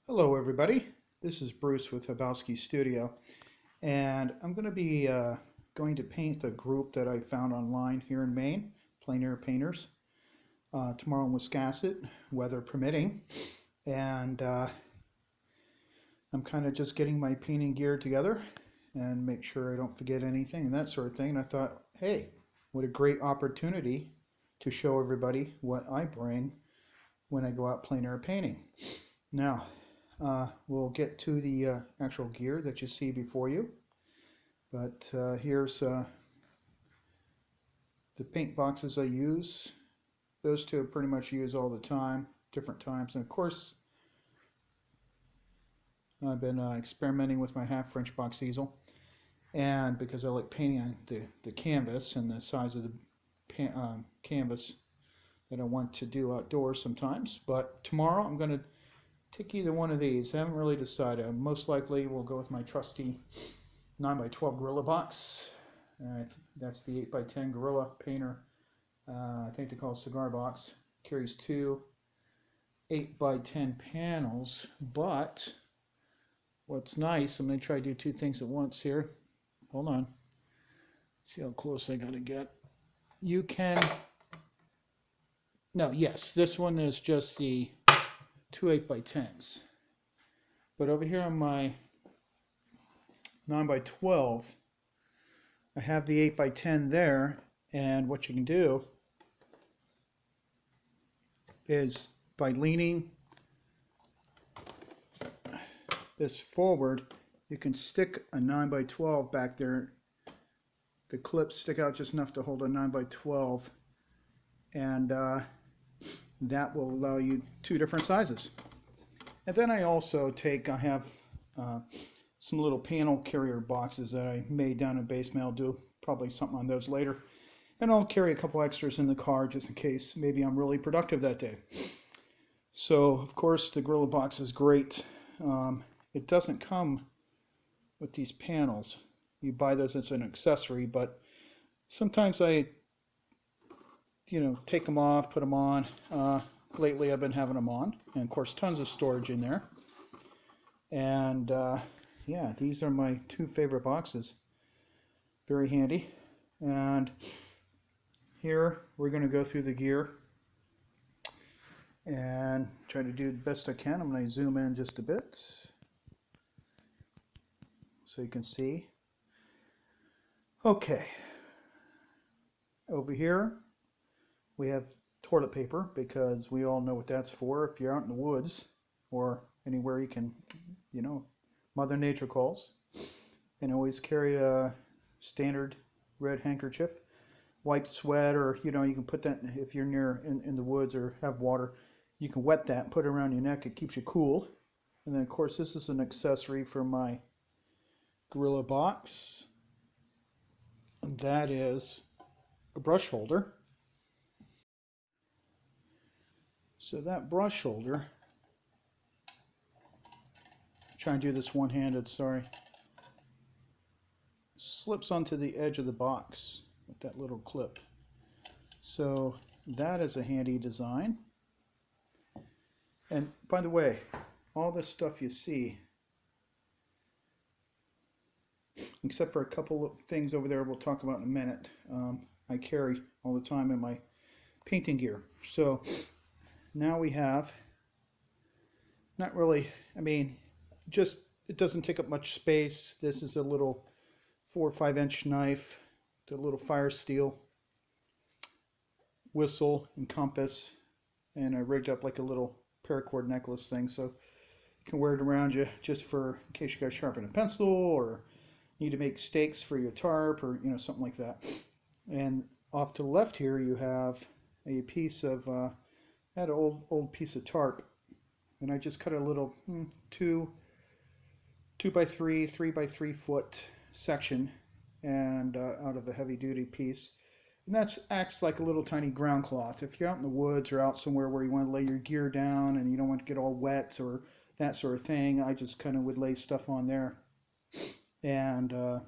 Hello everybody, this is Bruce with Habowskistudio, and I'm going to be going to paint the group that I found online here in Maine, Plein Painters, tomorrow in Wisconsin, weather permitting, and I'm kind of just getting my painting gear together and make sure I don't forget anything and that sort of thing, and I thought, hey, what a great opportunity to show everybody what I bring when I go out plein air painting. Now, we'll get to the actual gear that you see before you, but here's the paint boxes I use. Those two I pretty much use all the time, different times, and of course I've been experimenting with my half French box easel, and because I like painting on the canvas and the size of the canvas that I want to do outdoors sometimes. But tomorrow I'm going to take either one of these. I haven't really decided. Most likely we'll go with my trusty 9x12 Gorilla box. That's the 8x10 Gorilla Painter. I think they call it cigar box. Carries two 8x10 panels, but what's nice, I'm going to try to do two things at once here. Hold on. Let's see how close I got to get. You can... No, yes, this one is just the two 8x10s. But over here on my 9x12, I have the 8x10 there, and what you can do is by leaning this forward, you can stick a 9x12 back there. The clips stick out just enough to hold a 9x12, and that will allow you two different sizes. And then I have some little panel carrier boxes that I made down in base mail. I'll do probably something on those later. And I'll carry a couple extras in the car just in case maybe I'm really productive that day. So, of course, the Gorilla box is great. It doesn't come with these panels. You buy those as an accessory, but sometimes I take them off, put them on. Lately I've been having them on, and of course tons of storage in there. And yeah, these are my two favorite boxes. Very handy. And here we're going to go through the gear and try to do the best I can. I'm going to zoom in just a bit so you can see. Okay, over here we have toilet paper, because we all know what that's for. If you're out in the woods or anywhere you can, Mother Nature calls. And always carry a standard red handkerchief. Wipe sweat, or you can put that if you're near in the woods or have water. You can wet that and put it around your neck. It keeps you cool. And then of course this is an accessory for my Gorilla box. And that is a brush holder. So that brush holder, try and do this one-handed, sorry, slips onto the edge of the box with that little clip. So that is a handy design. And by the way, all this stuff you see, except for a couple of things over there we'll talk about in a minute, I carry all the time in my painting gear. So now we have, not really, just, it doesn't take up much space. This is a little 4 or 5 inch knife, the little fire steel, whistle and compass, and I rigged up like a little paracord necklace thing, so you can wear it around you just for in case you got to sharpen a pencil or need to make stakes for your tarp, or something like that. And off to the left here you have a piece of that old piece of tarp, and I just cut a little 2 by 3 by 3 foot section, and out of a heavy duty piece, and that acts like a little tiny ground cloth. If you're out in the woods or out somewhere where you want to lay your gear down and you don't want to get all wet or that sort of thing, I just kind of would lay stuff on there, and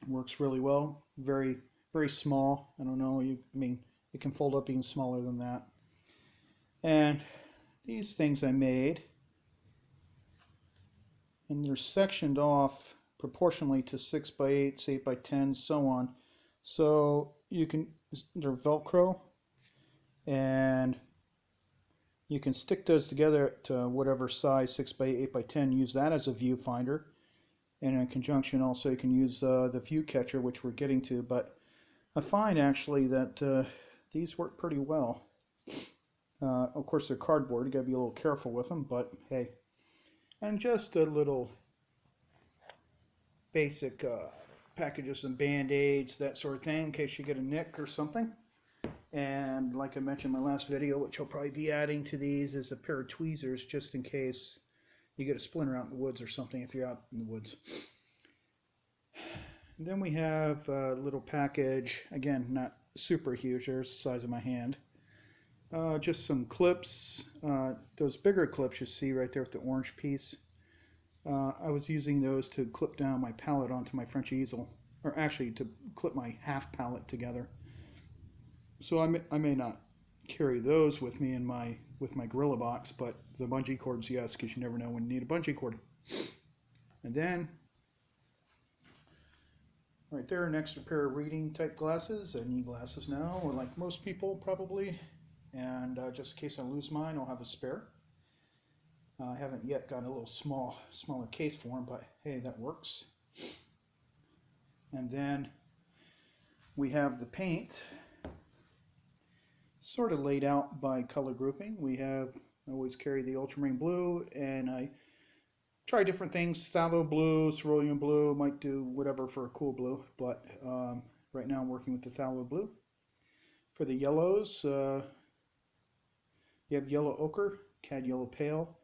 works really well. Very, very small. I don't know, it can fold up even smaller than that. And these things I made and they're sectioned off proportionally to 6x8s, 8x10s, so on. So you can, they're Velcro, and you can stick those together to whatever size, 6x8, 8x10, use that as a viewfinder. And in conjunction also you can use the view catcher, which we're getting to, but I find actually that these work pretty well. Of course they're cardboard, you gotta be a little careful with them, but hey. And just a little basic package of some band-aids, that sort of thing, in case you get a nick or something. And like I mentioned in my last video, which I'll probably be adding to these, is a pair of tweezers, just in case you get a splinter out in the woods or something if you're out in the woods. And then we have a little package, again, not super huge, there's the size of my hand. Just some clips, those bigger clips you see right there with the orange piece. I was using those to clip down my pallet onto my French easel, or actually to clip my half pallet together. So I may not carry those with me in my gorilla box, but the bungee cords, yes, because you never know when you need a bungee cord. And then right there, an extra pair of reading type glasses. I need glasses now, or like most people probably. And just in case I lose mine, I'll have a spare. I haven't yet got a little smaller case for them, but hey, that works. And then we have the paint, sort of laid out by color grouping. I always carry the ultramarine blue, and I try different things, phthalo blue, cerulean blue, might do whatever for a cool blue, but right now I'm working with the phthalo blue. For the yellows, you have yellow ochre, cad yellow pale,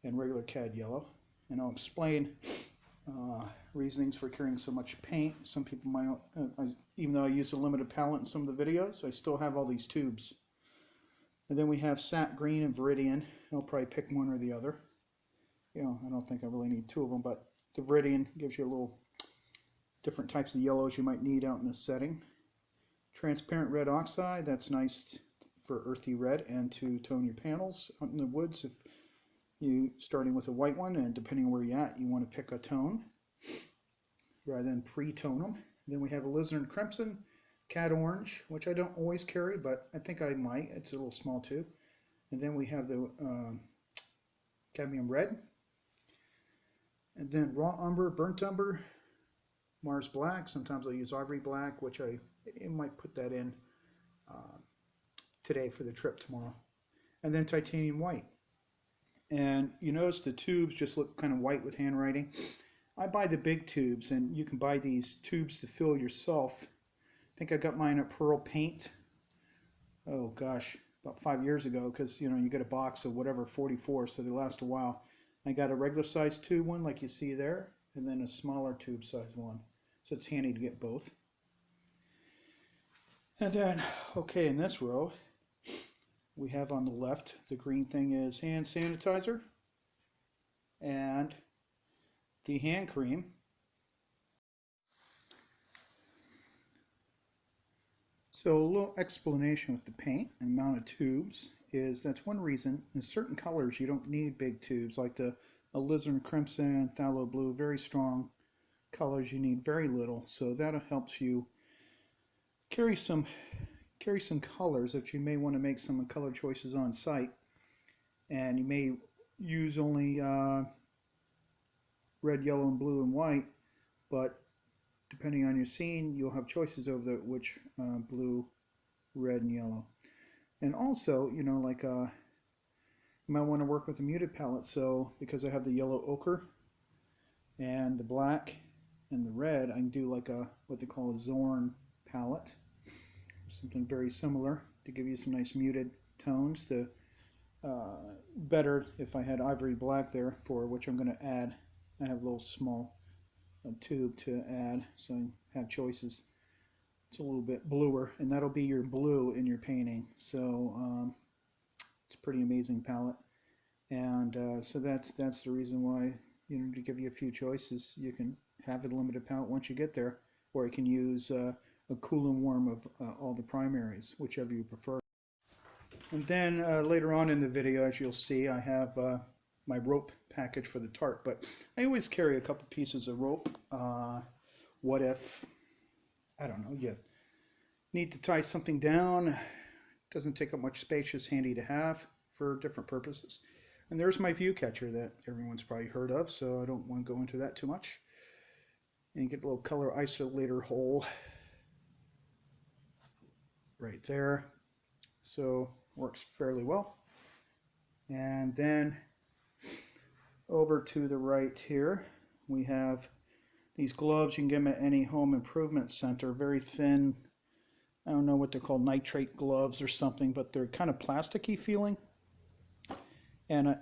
and regular cad yellow. And I'll explain reasonings for carrying so much paint. Some people might, even though I use a limited palette in some of the videos, I still have all these tubes. And then we have sap green and viridian. I'll probably pick one or the other. You know, I don't think I really need two of them, but the viridian gives you a little different types of yellows you might need out in this setting. Transparent red oxide, that's nice for earthy red and to tone your panels out in the woods. If you starting with a white one, and depending on where you're at, you want to pick a tone rather than pre-tone them. Then we have alizarin crimson, cad orange, which I don't always carry, but I think I might. It's a little small too. And then we have the cadmium red, and then raw umber, burnt umber, Mars black. Sometimes I'll use ivory black, which I might put that in today for the trip tomorrow. And then titanium white. And you notice the tubes just look kind of white with handwriting. I buy the big tubes, and you can buy these tubes to fill yourself. I think I got mine at Pearl Paint. Oh gosh, about 5 years ago, because you know you get a box of whatever 44, so they last a while. I got a regular size tube one like you see there, and then a smaller tube size one. So it's handy to get both. And then, okay, in this row, we have on the left, the green thing is hand sanitizer, and the hand cream. So a little explanation with the paint and amount of tubes is that's one reason in certain colors you don't need big tubes, like the alizarin crimson, phthalo blue, very strong colors, you need very little. So that helps you carry some colors that you may want to make some color choices on site, and you may use only red, yellow, and blue and white, but depending on your scene you'll have choices over which blue, red, and yellow. And also, you know, like you might want to work with a muted palette, so because I have the yellow ochre and the black and the red, I can do like a what they call a Zorn palette, something very similar to give you some nice muted tones. To better if I had ivory black there, for which I'm going to add. I have a little small tube to add, so I have choices. It's a little bit bluer, and that'll be your blue in your painting. So it's a pretty amazing palette, and so that's the reason why, you know, to give you a few choices. You can have a limited palette once you get there, or you can use a cool and warm of all the primaries, whichever you prefer. And then later on in the video, as you'll see, I have my rope package for the tarp, but I always carry a couple pieces of rope. What if, I don't know, you need to tie something down? It doesn't take up much space, just handy to have for different purposes. And there's my view catcher that everyone's probably heard of, so I don't want to go into that too much. And get a little color isolator hole right there. So works fairly well. And then over to the right here, we have these gloves. You can get them at any home improvement center. Very thin, I don't know what they're called, nitrate gloves or something, but they're kind of plasticky feeling. And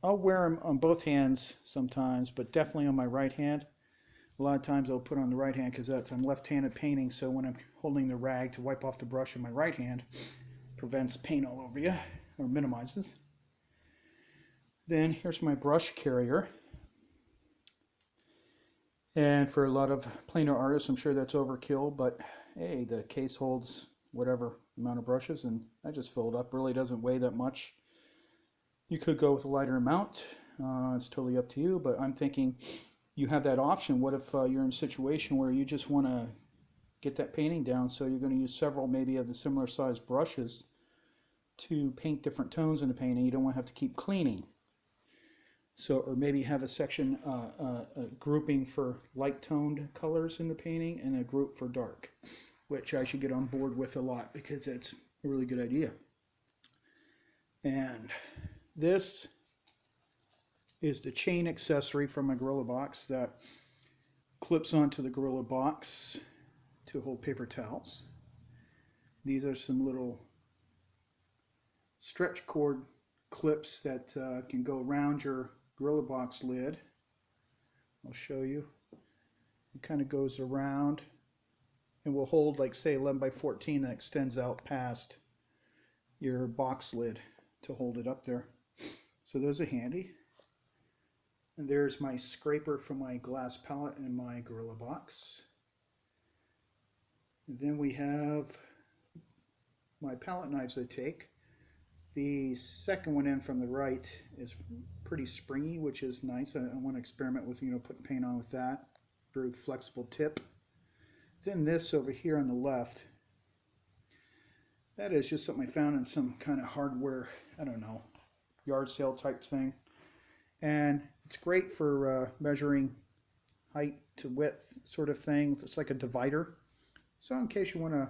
I'll wear them on both hands sometimes, but definitely on my right hand. A lot of times I'll put on the right hand because I'm left-handed painting, so when I'm holding the rag to wipe off the brush in my right hand, prevents paint all over you, or minimizes. Then here's my brush carrier. And for a lot of plainer artists, I'm sure that's overkill, but hey, the case holds whatever amount of brushes, and I just fill it up. Really doesn't weigh that much. You could go with a lighter amount. It's totally up to you, but I'm thinking you have that option. What if you're in a situation where you just want to get that painting down, so you're going to use several maybe of the similar sized brushes to paint different tones in the painting. You don't want to have to keep cleaning. So, or maybe have a section, a grouping for light toned colors in the painting and a group for dark, which I should get on board with a lot because it's a really good idea. And this is the chain accessory from my Gorilla Box that clips onto the Gorilla Box to hold paper towels. These are some little stretch cord clips that can go around your Gorilla Box lid. I'll show you. It kind of goes around and will hold, like, say 11 by 14 that extends out past your box lid to hold it up there. So those are handy. And there's my scraper from my glass palette in my Gorilla Box. And then we have my palette knives I take. The second one in from the right is pretty springy, which is nice. I want to experiment with, putting paint on with that. Very flexible tip. Then this over here on the left, that is just something I found in some kind of hardware, I don't know, yard sale type thing. And it's great for measuring height to width sort of thing. It's like a divider. So in case you want to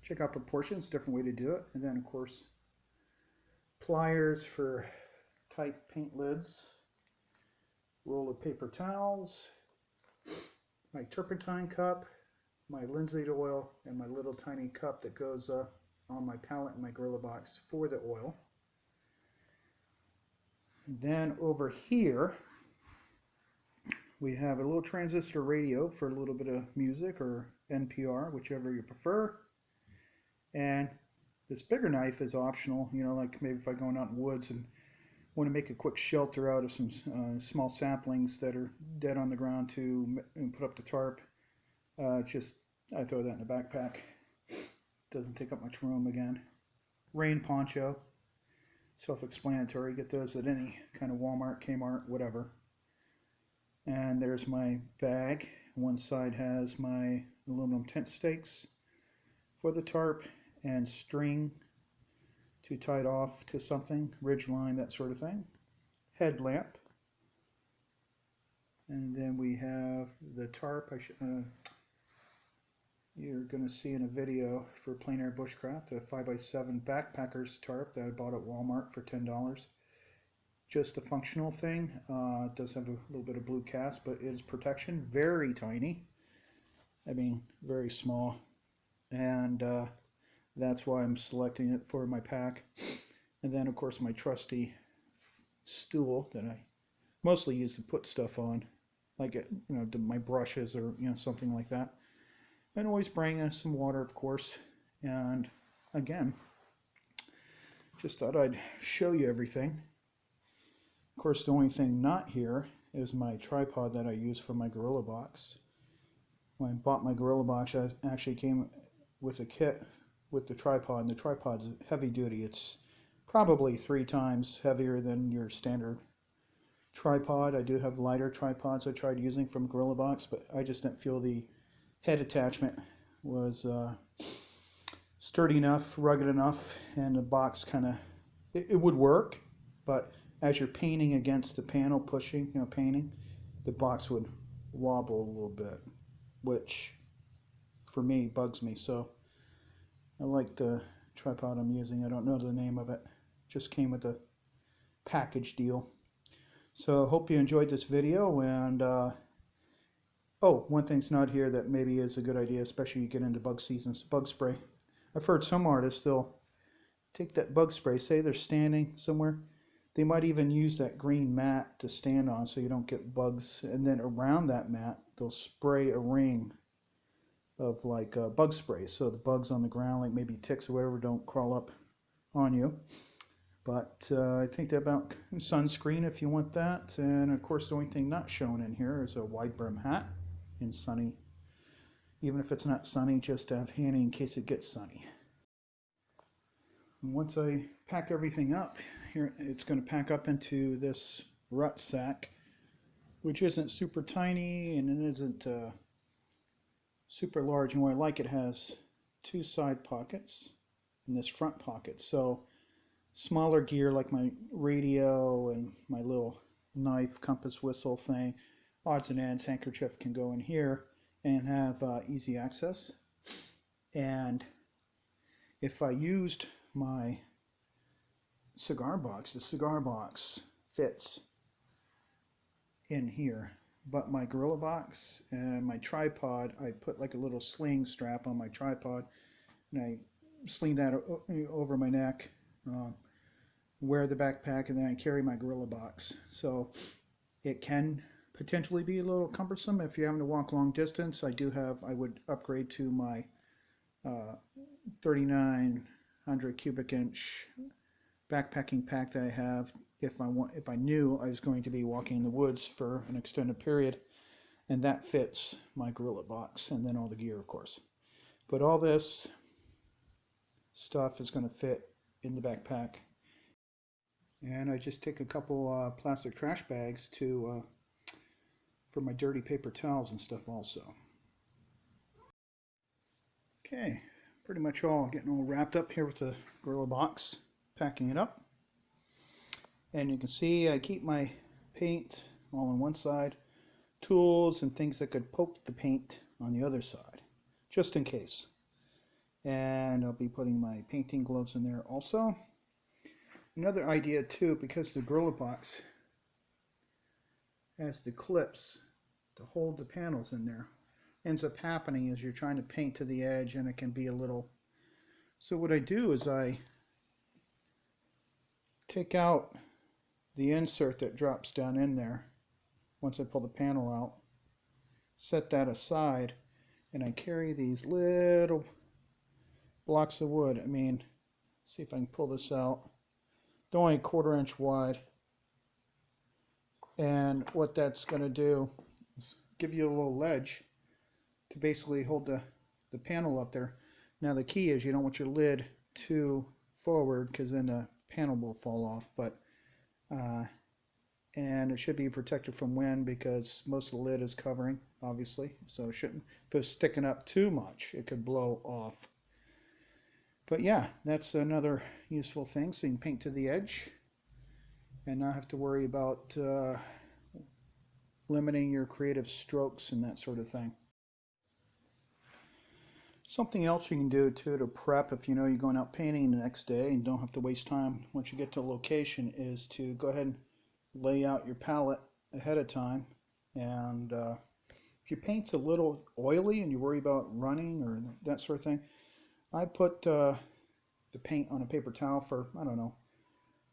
check out proportions, different way to do it. And then of course, pliers for tight paint lids, roll of paper towels, my turpentine cup, my linseed oil, and my little tiny cup that goes on my palette in my Gorilla Box for the oil. Then over here we have a little transistor radio for a little bit of music or NPR, whichever you prefer. And this bigger knife is optional, like maybe if I'm going out in the woods and want to make a quick shelter out of some small saplings that are dead on the ground to put up the tarp. I throw that in the backpack. Doesn't take up much room again. Rain poncho. Self-explanatory. Get those at any kind of Walmart, Kmart, whatever. And there's my bag. One side has my aluminum tent stakes for the tarp and string to tie it off to something, ridge line, that sort of thing. Headlamp. And then we have the tarp. You're going to see in a video for Plein Bushcraft, a 5x7 backpacker's tarp that I bought at Walmart for $10. Just a functional thing. It does have a little bit of blue cast, but it is protection. Very tiny. I mean, very small. And that's why I'm selecting it for my pack. And then, of course, my trusty stool that I mostly use to put stuff on, like my brushes or something like that. And always bring some water, of course. And again, just thought I'd show you everything. Of course, the only thing not here is my tripod that I use for my Gorilla Box. When I bought my Gorilla Box, I actually came with a kit with the tripod, and the tripod's heavy duty. It's probably 3 times heavier than your standard tripod. I do have lighter tripods I tried using from Gorilla Box, but I just didn't feel the head attachment was sturdy enough, rugged enough, and the box kind of, it would work, but as you're painting against the panel, pushing, painting, the box would wobble a little bit, which for me bugs me. So I like the tripod I'm using. I don't know the name of it. Just came with a package deal. So hope you enjoyed this video. And oh, one thing's not here that maybe is a good idea, especially you get into bug seasons: bug spray. I've heard some artists, they'll take that bug spray, say they're standing somewhere, they might even use that green mat to stand on so you don't get bugs, and then around that mat they'll spray a ring of like bug spray, so the bugs on the ground, like maybe ticks or whatever, don't crawl up on you. But I think that about sunscreen if you want that. And of course the only thing not shown in here is a wide brim hat in sunny, even if it's not sunny, just to have handy in case it gets sunny. And once I pack everything up here, it's going to pack up into this rut sack, which isn't super tiny and it isn't super large. And what I like, it has 2 side pockets and this front pocket, so smaller gear like my radio and my little knife, compass, whistle thing, odds and ends, handkerchief can go in here and have easy access. And if I used my cigar box, the cigar box fits in here, but my Gorilla Box and my tripod, I put like a little sling strap on my tripod and I sling that over my neck, wear the backpack, and then I carry my Gorilla Box. So it can potentially be a little cumbersome if you're having to walk long distance. I would upgrade to my 3900 cubic inch backpacking pack that I have if I knew I was going to be walking in the woods for an extended period, and that fits my Gorilla Box, and then all the gear, of course. But all this stuff is going to fit in the backpack. And I just take a couple plastic trash bags to for my dirty paper towels and stuff also. Okay, pretty much getting all wrapped up here with the Gorilla Box, packing it up. And you can see I keep my paint all on one side, tools and things that could poke the paint on the other side, just in case. And I'll be putting my painting gloves in there also. Another idea too, because the Gorilla Box has the clips to hold the panels in there, ends up happening is you're trying to paint to the edge and it can be a little. So what I do is I take out the insert that drops down in there once I pull the panel out, set that aside, and I carry these little blocks of wood. I mean, see if I can pull this out. They're only 1/4 inch wide, and what that's going to do is give you a little ledge to basically hold the panel up there. Now the key is you don't want your lid too forward because then the panel will fall off, but and it should be protected from wind because most of the lid is covering, obviously, so it shouldn't, if it's sticking up too much it could blow off. But yeah, that's another useful thing, so you can paint to the edge and not have to worry about limiting your creative strokes and that sort of thing. Something else you can do too to prep if you know you're going out painting the next day and don't have to waste time once you get to a location is to go ahead and lay out your palette ahead of time. And if your paint's a little oily and you worry about running or that sort of thing, I put the paint on a paper towel for, I don't know,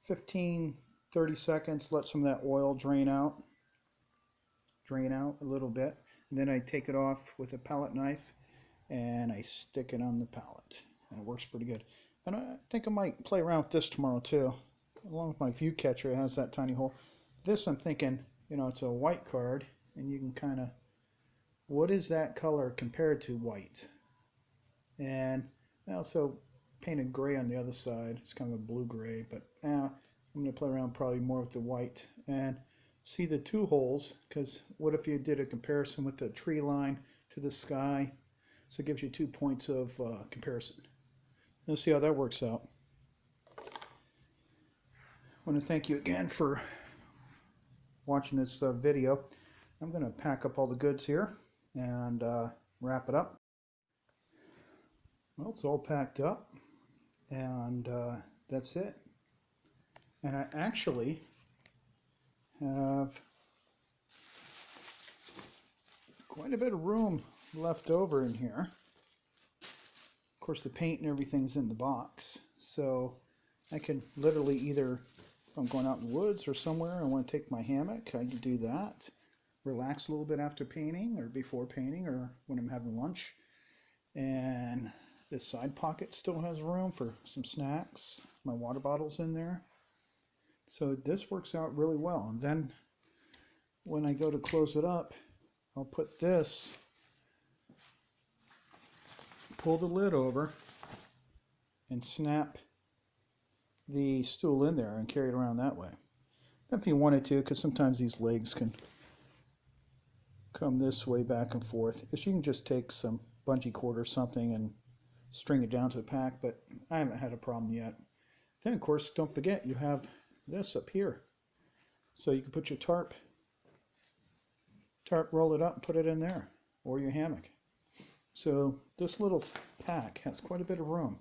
15-30 seconds, let some of that oil drain out a little bit, and then I take it off with a palette knife and I stick it on the palette, and it works pretty good. And I think I might play around with this tomorrow too, along with my view catcher. It has that tiny hole. This, I'm thinking, it's a white card, and you can kind of, what is that color compared to white? And I also painted gray on the other side. It's kind of a blue-gray, but I'm going to play around probably more with the white. And see the two holes, because what if you did a comparison with the tree line to the sky? So it gives you 2 points of comparison. Let's see how that works out. I want to thank you again for watching this video. I'm going to pack up all the goods here and wrap it up. Well, it's all packed up, and that's it. And I actually have quite a bit of room left over in here. Of course, the paint and everything's in the box, so I can literally either, if I'm going out in the woods or somewhere, I want to take my hammock, I can do that. Relax a little bit after painting or before painting or when I'm having lunch. And this side pocket still has room for some snacks. My water bottle's in there. So this works out really well. And then when I go to close it up, I'll put this, pull the lid over, and snap the stool in there and carry it around that way. If you wanted to, because sometimes these legs can come this way back and forth. If you can just take some bungee cord or something and string it down to the pack, but I haven't had a problem yet. Then of course, don't forget you have this up here. So you can put your tarp, roll it up and put it in there, or your hammock. So this little pack has quite a bit of room.